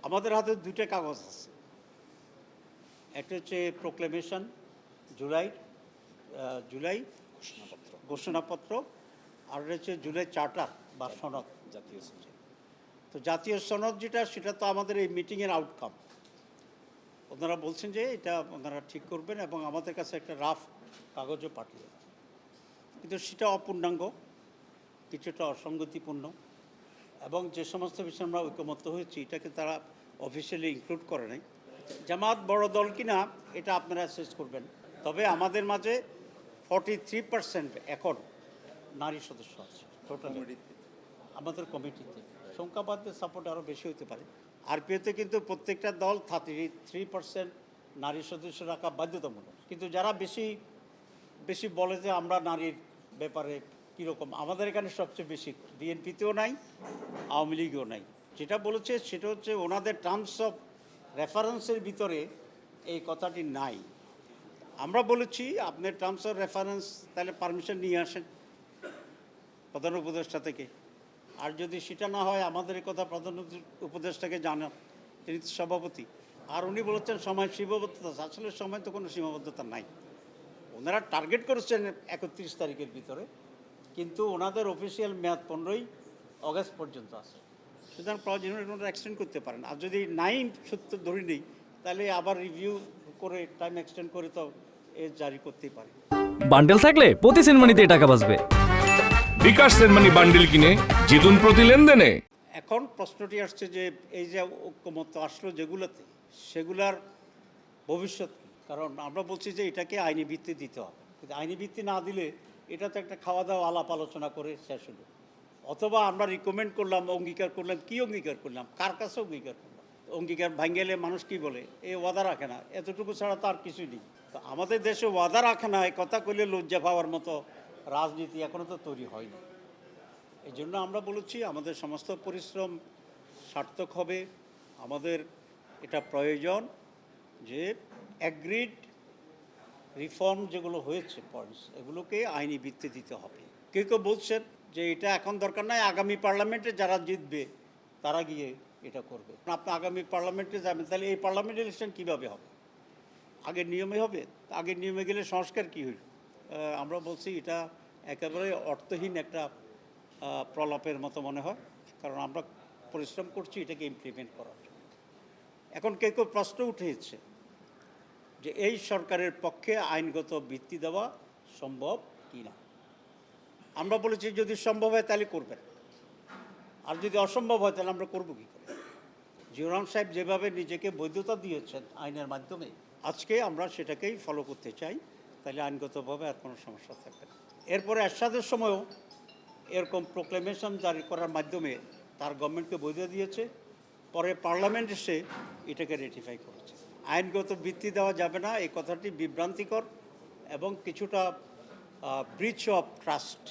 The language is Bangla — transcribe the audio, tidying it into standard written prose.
আমাদের হাতে দুইটা কাগজ আছে, একটা হচ্ছে প্রোক্লেমেশন জুলাই ঘোষণাপত্র, আর হচ্ছে জুলাই চার্টার বা সনদ, জাতীয় সনদ। তো জাতীয় সনদ যেটা, সেটা তো আমাদের এই মিটিংয়ের আউটকাম। ওনারা বলছেন যে এটা ওনারা ঠিক করবেন এবং আমাদের কাছে একটা রাফ কাগজও পাঠিয়েছে, কিন্তু সেটা অপূর্ণাঙ্গ, কিছুটা অসঙ্গতিপূর্ণ, এবং যে সমস্ত বিষয়ে আমরা ঐকমত্য হয়েছি এটাকে তারা অফিসিয়ালি ইনক্লুড করে নাই। জামাত বড় দল কিনা এটা আপনারা অ্যাসেস করবেন। তবে আমাদের মাঝে 43% এখন নারী সদস্য আছে টোটালি আমাদের কমিটিতে। সংখ্যাবাদের সাপোর্ট আরও বেশি হতে পারে। আরপিওতে কিন্তু প্রত্যেকটা দল 33% নারী সদস্য রাখা বাধ্যতামূলক। কিন্তু যারা বেশি বেশি বলে যে আমরা নারীর ব্যাপারে কীরকম, আমাদের এখানে সবচেয়ে বেশি বিএনপিতেও নাই, আওয়ামী লীগেও নাই। যেটা বলেছে সেটা হচ্ছে ওনাদের টার্মস অফ রেফারেন্সের ভিতরে এই কথাটি নাই। আমরা বলেছি আপনার টার্মস অফ রেফারেন্স তাহলে পারমিশন নিয়ে আসেন প্রধান উপদেষ্টা থেকে, আর যদি সেটা না হয় আমাদের এই কথা প্রধান উপদেষ্টাকে জানান, তিনি সভাপতি। আর উনি বলেছেন সময় সীমাবদ্ধতা, আসলে সময় তো কোনো সীমাবদ্ধতা নাই। ওনারা টার্গেট করেছেন 31 তারিখের ভিতরে, কিন্তু ওনাদের অফিসিয়াল মেয়াদ 15ই অগস্ট পর্যন্ত আছে। সুতরাং প্রয়োজনীয় ওনারা এক্সটেন্ড করতে পারেন। আর যদি নাই সত্য ধরে নেই, তাহলে আবার রিভিউ করে টাইম এক্সটেন্ড করে তো জারি করতেই পারে। বান্ডেল থাকলে প্রতি সেনমানিতে টাকা বাঁচবে। বিকাশ সেনমানি বান্ডেল কিনে জিতুন প্রতি লেনদেনে। এখন প্রশ্নটি আসছে যে এই যে ঐক্যমত্য আসলো যেগুলোতে, সেগুলার ভবিষ্যৎ কী? কারণ আমরা বলছি যে এটাকে আইনি ভিত্তি দিতে হবে, কিন্তু আইনি ভিত্তি না দিলে এটা তো একটা খাওয়া দাওয়া আলাপ আলোচনা করে শেষ হলো। অথবা আমরা রিকমেন্ড করলাম, অঙ্গীকার করলাম, কি অঙ্গীকার করলাম, কার কাছে অঙ্গীকার করলাম? অঙ্গীকার ভাঙ্গেলে মানুষ কি বলে, এ ওয়াদা রাখে না, এতটুকু ছাড়া তো আর কিছুই নেই। তো আমাদের দেশে ওয়াদা রাখে না, এই কথা কইলে লজ্জা পাওয়ার মতো রাজনীতি এখনও তো তৈরি হয়নি। এই জন্য আমরা বলেছি আমাদের সমস্ত পরিশ্রম সার্থক হবে। আমাদের এটা প্রয়োজন যে অ্যাগ্রিড রিফর্ম যেগুলো হয়েছে পয়েন্টস, এগুলোকে আইনি ভিত্তি দিতে হবে। কেউ কেউ বলছেন যে এটা এখন দরকার নাই, আগামী পার্লামেন্টে যারা জিতবে তারা গিয়ে এটা করবে। আপনি আগামী পার্লামেন্টে যাবেন, তাহলে এই পার্লামেন্ট ইলেকশন কীভাবে হবে? আগের নিয়মে হবে? আগের নিয়মে গেলে সংস্কার কী হইল? আমরা বলছি এটা একেবারে অর্থহীন একটা প্রলাপের মতো মনে হয়, কারণ আমরা পরিশ্রম করছি এটাকে ইমপ্লিমেন্ট করার জন্য। এখন কেউ কেউ প্রশ্ন উঠেছে যে এই সরকারের পক্ষে আইনগত ভিত্তি দেওয়া সম্ভব কি না। আমরা বলেছি যদি সম্ভব হয় তাহলে করবেন, আর যদি অসম্ভব হয় তাহলে আমরা করবো কী করে? জিয়া রহমান সাহেব যেভাবে নিজেকে বৈধতা দিয়েছেন আইনের মাধ্যমে, আজকে আমরা সেটাকেই ফলো করতে চাই, তাহলে আইনগতভাবে আর কোনো সমস্যা থাকবে না। এরপরে এরশাদের সময়ও এরকম প্রোক্লেমেশন জারি করার মাধ্যমে তার গভর্নমেন্টকে বৈধ দিয়েছে, পরে পার্লামেন্ট এসে এটাকে রেটিফাই করেছে। আইনগত ভিত্তি দেওয়া যাবে না, এই কথাটি বিভ্রান্তিকর এবং কিছুটা ব্রিচ অফ ট্রাস্ট